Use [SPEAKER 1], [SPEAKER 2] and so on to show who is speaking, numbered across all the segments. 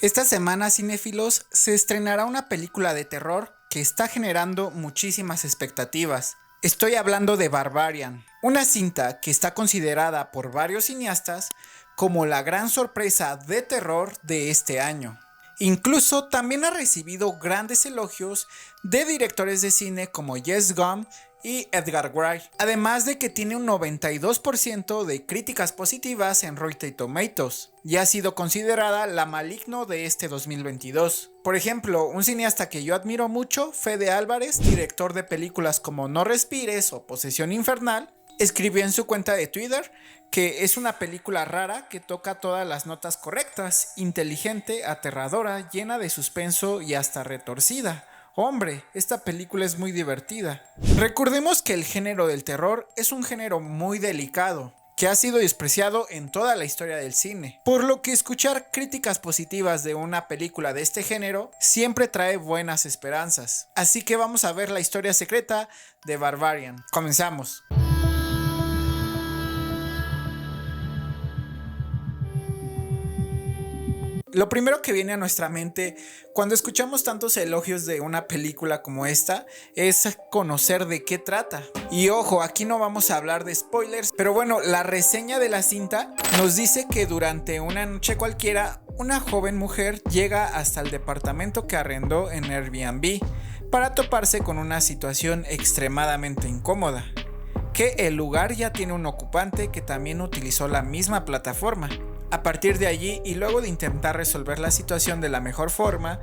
[SPEAKER 1] Esta semana, cinéfilos, se estrenará una película de terror que está generando muchísimas expectativas. Estoy hablando de Barbarian, una cinta que está considerada por varios cineastas como la gran sorpresa de terror de este año. Incluso también ha recibido grandes elogios de directores de cine como Jess Gunn y Edgar Wright, además de que tiene un 92% de críticas positivas en Rotten Tomatoes y ha sido considerada la maligno de este 2022. Por ejemplo, un cineasta que yo admiro mucho, Fede Álvarez, director de películas como No Respires o Posesión Infernal, escribió en su cuenta de Twitter que es una película rara que toca todas las notas correctas, inteligente, aterradora, llena de suspenso y hasta retorcida. Hombre, esta película es muy divertida. Recordemos que el género del terror es un género muy delicado, que ha sido despreciado en toda la historia del cine, por lo que escuchar críticas positivas de una película de este género siempre trae buenas esperanzas. Así que vamos a ver la historia secreta de Barbarian. Comenzamos. Lo primero que viene a nuestra mente cuando escuchamos tantos elogios de una película como esta es conocer de qué trata. Y ojo, aquí no vamos a hablar de spoilers, pero bueno, la reseña de la cinta nos dice que durante una noche cualquiera, una joven mujer llega hasta el departamento que arrendó en Airbnb para toparse con una situación extremadamente incómoda, que el lugar ya tiene un ocupante que también utilizó la misma plataforma. A partir de allí, y luego de intentar resolver la situación de la mejor forma,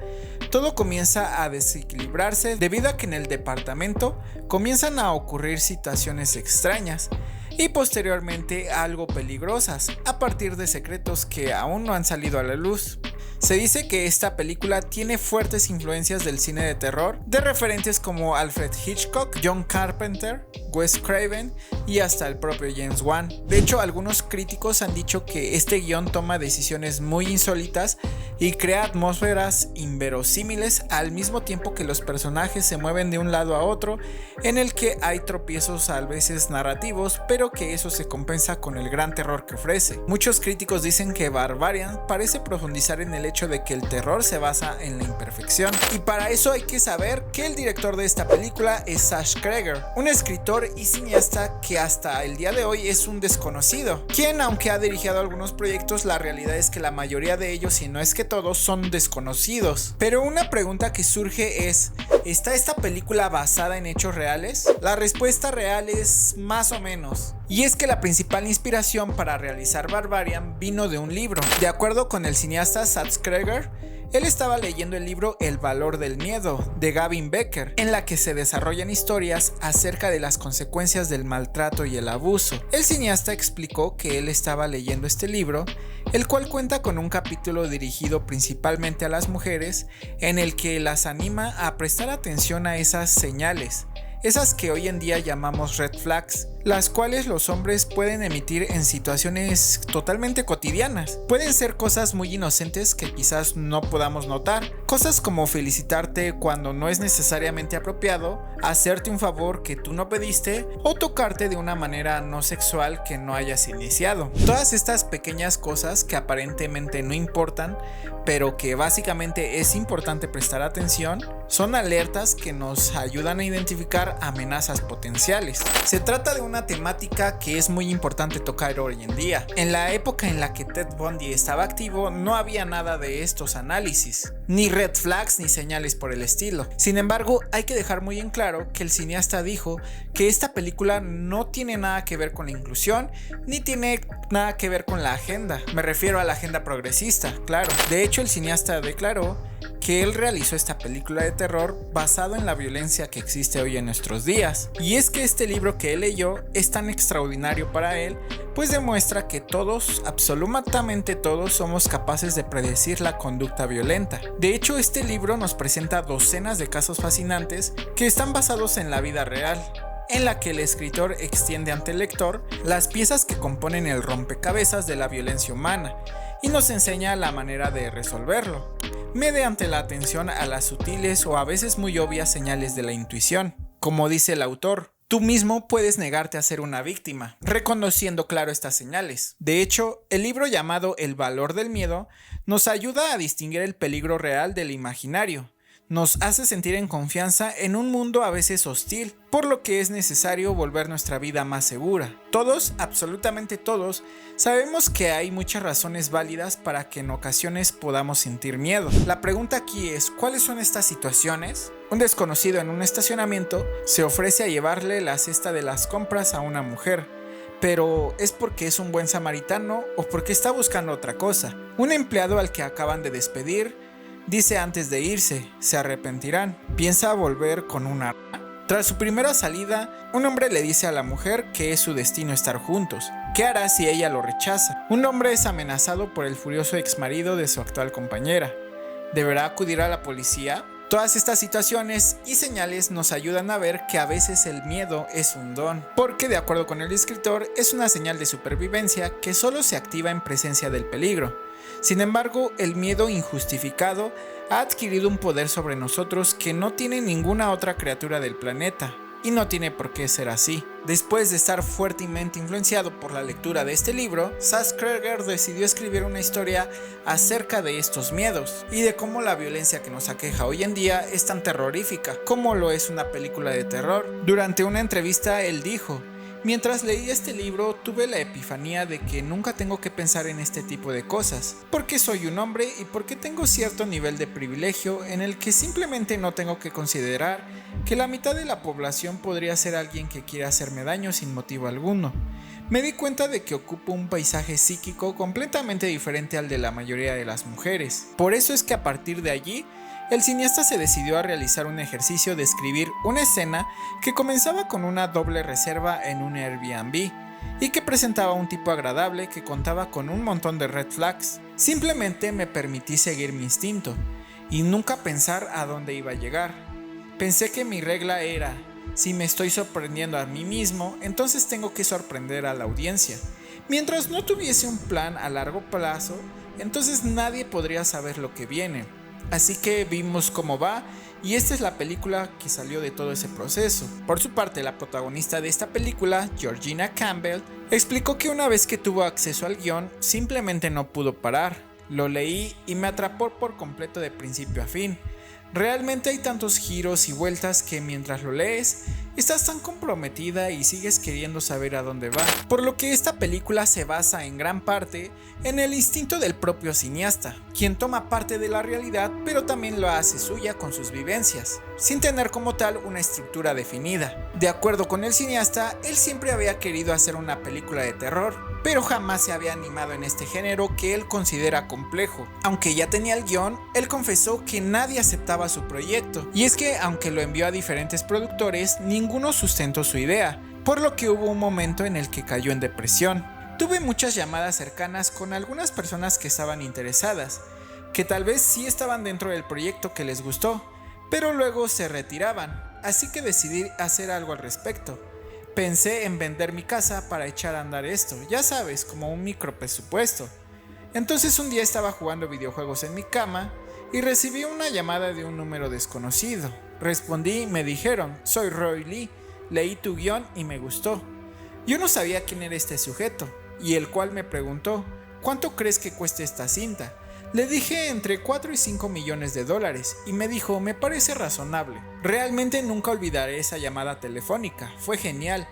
[SPEAKER 1] todo comienza a desequilibrarse debido a que en el departamento comienzan a ocurrir situaciones extrañas y posteriormente algo peligrosas a partir de secretos que aún no han salido a la luz. Se dice que esta película tiene fuertes influencias del cine de terror, de referentes como Alfred Hitchcock, John Carpenter, Wes Craven y hasta el propio James Wan. De hecho, algunos críticos han dicho que este guión toma decisiones muy insólitas y crea atmósferas inverosímiles al mismo tiempo que los personajes se mueven de un lado a otro, en el que hay tropiezos a veces narrativos, pero que eso se compensa con el gran terror que ofrece. Muchos críticos dicen que Barbarian parece profundizar en el hecho de que el terror se basa en la imperfección, y para eso hay que saber que el director de esta película es Sash Cregger, un escritor y cineasta que hasta el día de hoy es un desconocido, quien aunque ha dirigido algunos proyectos, la realidad es que la mayoría de ellos, si no es que todos, son desconocidos. Pero una pregunta que surge es: ¿está esta película basada en hechos reales? La respuesta real es más o menos. Y es que la principal inspiración para realizar Barbarian vino de un libro. De acuerdo con el cineasta Sash Cregger, él estaba leyendo el libro El valor del miedo de Gavin Becker, en la que se desarrollan historias acerca de las consecuencias del maltrato y el abuso. El cineasta explicó que él estaba leyendo este libro, el cual cuenta con un capítulo dirigido principalmente a las mujeres, en el que las anima a prestar atención a esas señales, esas que hoy en día llamamos red flags, las cuales los hombres pueden emitir en situaciones totalmente cotidianas. Pueden ser cosas muy inocentes que quizás no podamos notar, cosas como felicitarte cuando no es necesariamente apropiado, hacerte un favor que tú no pediste o tocarte de una manera no sexual que no hayas iniciado. Todas estas pequeñas cosas que aparentemente no importan, pero que básicamente es importante prestar atención, son alertas que nos ayudan a identificar amenazas potenciales. Se trata de una temática que es muy importante tocar hoy en día. En la época en la que Ted Bundy estaba activo, no había nada de estos análisis, ni red flags ni señales por el estilo. Sin embargo, hay que dejar muy en claro que el cineasta dijo que esta película no tiene nada que ver con la inclusión, ni tiene nada que ver con la agenda. Me refiero a la agenda progresista, claro. De hecho, el cineasta declaró que él realizó esta película de terror basado en la violencia que existe hoy en nuestros días. Y es que este libro que él leyó es tan extraordinario para él, pues demuestra que todos, absolutamente todos, somos capaces de predecir la conducta violenta. De hecho, este libro nos presenta docenas de casos fascinantes que están basados en la vida real, en la que el escritor extiende ante el lector las piezas que componen el rompecabezas de la violencia humana y nos enseña la manera de resolverlo, mediante la atención a las sutiles o a veces muy obvias señales de la intuición. Como dice el autor, tú mismo puedes negarte a ser una víctima, reconociendo claro estas señales. De hecho, el libro llamado El valor del miedo Nos ayuda a distinguir el peligro real del imaginario. Nos hace sentir en confianza en un mundo a veces hostil, por lo que es necesario volver nuestra vida más segura. Todos, absolutamente todos, sabemos que hay muchas razones válidas para que en ocasiones podamos sentir miedo. La pregunta aquí es, ¿cuáles son estas situaciones? Un desconocido en un estacionamiento se ofrece a llevarle la cesta de las compras a una mujer. Pero ¿es porque es un buen samaritano o porque está buscando otra cosa? Un empleado al que acaban de despedir dice antes de irse, se arrepentirán, piensa volver con un arma. Tras su primera salida, un hombre le dice a la mujer que es su destino estar juntos. ¿Qué hará si ella lo rechaza? Un hombre es amenazado por el furioso exmarido de su actual compañera. ¿Deberá acudir a la policía? Todas estas situaciones y señales nos ayudan a ver que a veces el miedo es un don, porque de acuerdo con el escritor es una señal de supervivencia que solo se activa en presencia del peligro. Sin embargo, el miedo injustificado ha adquirido un poder sobre nosotros que no tiene ninguna otra criatura del planeta. Y no tiene por qué ser así. Después de estar fuertemente influenciado por la lectura de este libro, Sass Krieger decidió escribir una historia acerca de estos miedos y de cómo la violencia que nos aqueja hoy en día es tan terrorífica como lo es una película de terror. Durante una entrevista él dijo: mientras leía este libro tuve la epifanía de que nunca tengo que pensar en este tipo de cosas, porque soy un hombre y porque tengo cierto nivel de privilegio en el que simplemente no tengo que considerar que la mitad de la población podría ser alguien que quiera hacerme daño sin motivo alguno. Me di cuenta de que ocupo un paisaje psíquico completamente diferente al de la mayoría de las mujeres. Por eso es que a partir de allí, el cineasta se decidió a realizar un ejercicio de escribir una escena que comenzaba con una doble reserva en un Airbnb y que presentaba un tipo agradable que contaba con un montón de red flags. Simplemente me permití seguir mi instinto y nunca pensar a dónde iba a llegar. Pensé que mi regla era: si me estoy sorprendiendo a mí mismo, entonces tengo que sorprender a la audiencia. Mientras no tuviese un plan a largo plazo, entonces nadie podría saber lo que viene. Así que vimos cómo va, y esta es la película que salió de todo ese proceso. Por su parte, la protagonista de esta película, Georgina Campbell, explicó que una vez que tuvo acceso al guión, simplemente no pudo parar. Lo leí y me atrapó por completo de principio a fin. Realmente hay tantos giros y vueltas que mientras lo lees, estás tan comprometida y sigues queriendo saber a dónde va. Por lo que esta película se basa en gran parte en el instinto del propio cineasta, quien toma parte de la realidad pero también lo hace suya con sus vivencias, sin tener como tal una estructura definida. De acuerdo con el cineasta, él siempre había querido hacer una película de terror, pero jamás se había animado en este género que él considera complejo. Aunque ya tenía el guión, él confesó que nadie aceptaba su proyecto, y es que aunque lo envió a diferentes productores, ninguno sustentó su idea, por lo que hubo un momento en el que cayó en depresión. Tuve muchas llamadas cercanas con algunas personas que estaban interesadas, que tal vez sí estaban dentro del proyecto que les gustó, pero luego se retiraban, así que decidí hacer algo al respecto. Pensé en vender mi casa para echar a andar esto, ya sabes, como un micro presupuesto. Entonces un día estaba jugando videojuegos en mi cama y recibí una llamada de un número desconocido. Respondí y me dijeron: soy Roy Lee, leí tu guión y me gustó. Yo no sabía quién era este sujeto, y el cual me preguntó: ¿cuánto crees que cueste esta cinta? Le dije entre 4 y 5 millones de dólares y me dijo: me parece razonable. Realmente nunca olvidaré esa llamada telefónica, fue genial.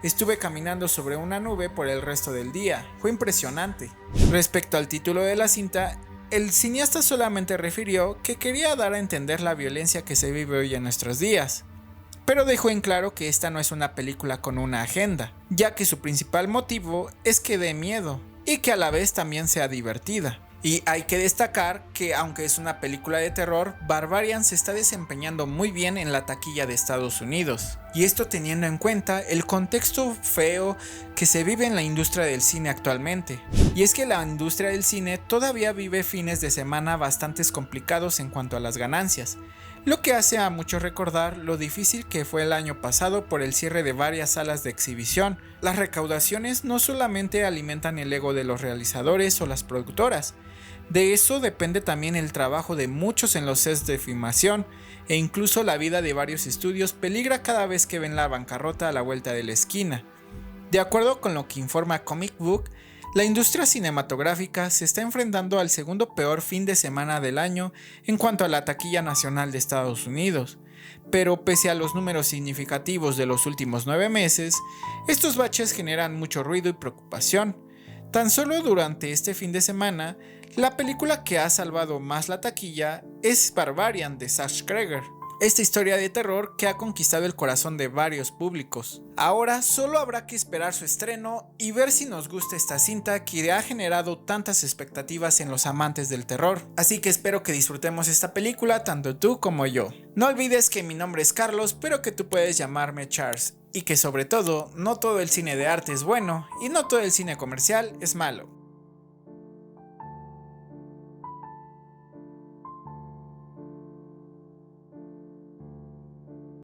[SPEAKER 1] Estuve caminando sobre una nube por el resto del día, fue impresionante. Respecto al título de la cinta, el cineasta solamente refirió que quería dar a entender la violencia que se vive hoy en nuestros días, pero dejó en claro que esta no es una película con una agenda, ya que su principal motivo es que dé miedo y que a la vez también sea divertida. Y hay que destacar que aunque es una película de terror, Barbarian se está desempeñando muy bien en la taquilla de Estados Unidos. Y esto teniendo en cuenta el contexto feo que se vive en la industria del cine actualmente. Y es que la industria del cine todavía vive fines de semana bastante complicados en cuanto a las ganancias, lo que hace a muchos recordar lo difícil que fue el año pasado por el cierre de varias salas de exhibición. Las recaudaciones no solamente alimentan el ego de los realizadores o las productoras, de eso depende también el trabajo de muchos en los sets de filmación, e incluso la vida de varios estudios peligra cada vez que ven la bancarrota a la vuelta de la esquina. De acuerdo con lo que informa Comic Book, La industria cinematográfica se está enfrentando al segundo peor fin de semana del año en cuanto a la taquilla nacional de Estados Unidos, pero pese a los números significativos de los últimos 9 meses, estos baches generan mucho ruido y preocupación. Tan solo durante este fin de semana, la película que ha salvado más la taquilla es Barbarian de Zach Cregger, esta historia de terror que ha conquistado el corazón de varios públicos. Ahora solo habrá que esperar su estreno y ver si nos gusta esta cinta que ha generado tantas expectativas en los amantes del terror. Así que espero que disfrutemos esta película tanto tú como yo. No olvides que mi nombre es Carlos, pero que tú puedes llamarme Charles. Y que sobre todo, no todo el cine de arte es bueno y no todo el cine comercial es malo.